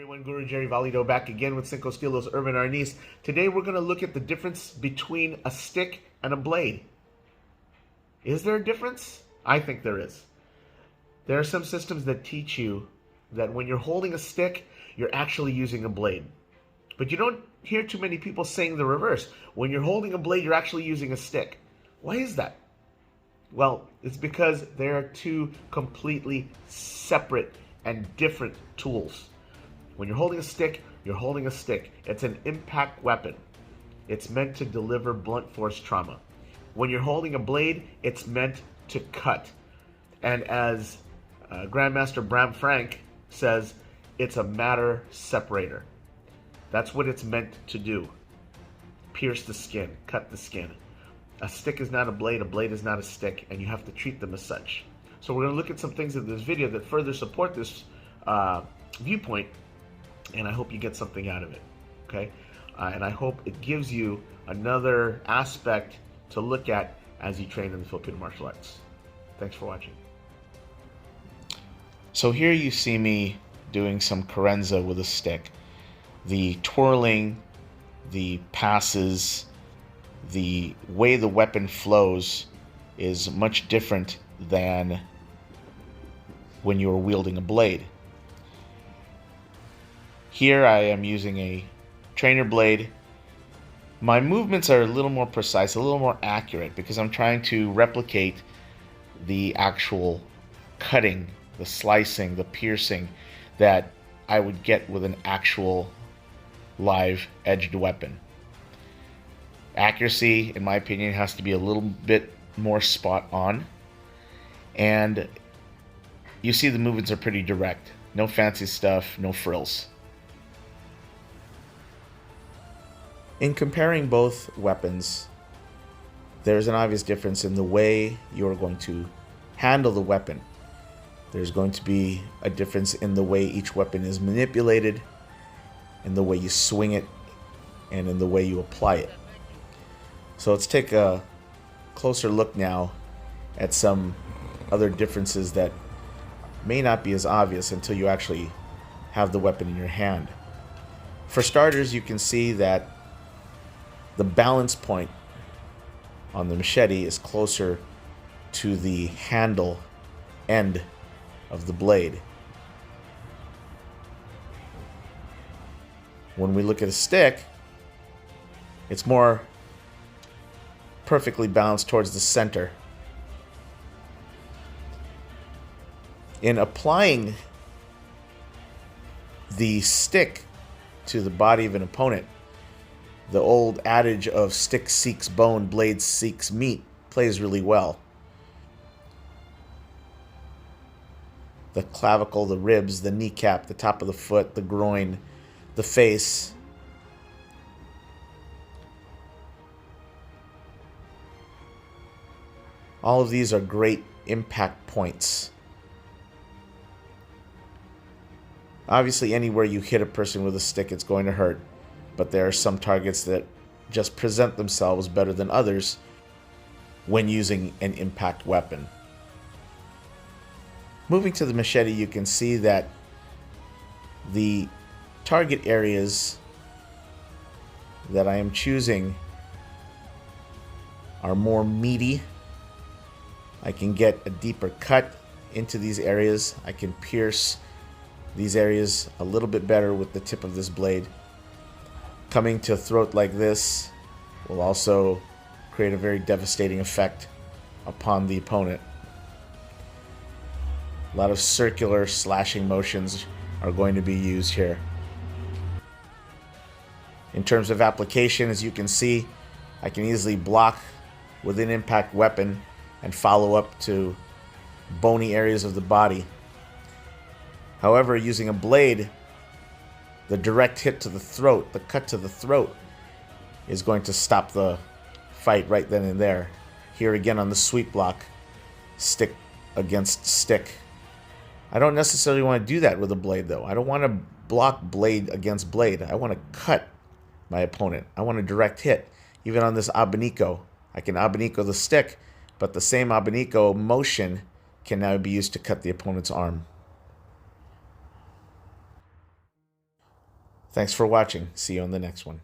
everyone, Guru Jerry Valido back again with Cinco Estilos Urban Arnis. Today we're going to look at the difference between a stick and a blade. Is there a difference? I think there is. There are some systems that teach you that when you're holding a stick, you're actually using a blade. But you don't hear too many people saying the reverse. When you're holding a blade, you're actually using a stick. Why is that? Well, it's because there are two completely separate and different tools. When you're holding a stick, you're holding a stick. It's an impact weapon. It's meant to deliver blunt force trauma. When you're holding a blade, it's meant to cut. And as Grandmaster Bram Frank says, it's a matter separator. That's what it's meant to do. Pierce the skin, cut the skin. A stick is not a blade is not a stick, and you have to treat them as such. So we're going to look at some things in this video that further support this viewpoint, and I hope you get something out of it, okay? And I hope it gives you another aspect to look at as you train in the Filipino martial arts. Thanks for watching. So here you see me doing some carenza with a stick. The twirling, the passes, the way the weapon flows is much different than when you're wielding a blade. Here I am using a trainer blade. My movements are a little more precise, a little more accurate, because I'm trying to replicate the actual cutting, the slicing, the piercing that I would get with an actual live edged weapon. Accuracy, in my opinion, has to be a little bit more spot on. And you see the movements are pretty direct. No fancy stuff, no frills. In comparing both weapons, there's an obvious difference in the way you're going to handle the weapon. There's going to be a difference in the way each weapon is manipulated, in the way you swing it, and in the way you apply it. So let's take a closer look now at some other differences that may not be as obvious until you actually have the weapon in your hand. For starters, you can see that the balance point on the machete is closer to the handle end of the blade. When we look at a stick, it's more perfectly balanced towards the center. In applying the stick to the body of an opponent, the old adage of stick seeks bone, blade seeks meat plays really well. The clavicle, the ribs, the kneecap, the top of the foot, the groin, the face. All of these are great impact points. Obviously, anywhere you hit a person with a stick, it's going to hurt. But there are some targets that just present themselves better than others when using an impact weapon. Moving to the machete, you can see that the target areas that I am choosing are more meaty. I can get a deeper cut into these areas. I can pierce these areas a little bit better with the tip of this blade. Coming to a throat like this will also create a very devastating effect upon the opponent. A lot of circular slashing motions are going to be used here. In terms of application, as you can see, I can easily block with an impact weapon and follow up to bony areas of the body. However, using a blade, the direct hit to the throat, the cut to the throat, is going to stop the fight right then and there. Here again on the sweep block, stick against stick. I don't necessarily want to do that with a blade though. I don't want to block blade against blade. I want to cut my opponent. I want a direct hit. Even on this abanico, I can abanico the stick, but the same abanico motion can now be used to cut the opponent's arm. Thanks for watching. See you on the next one.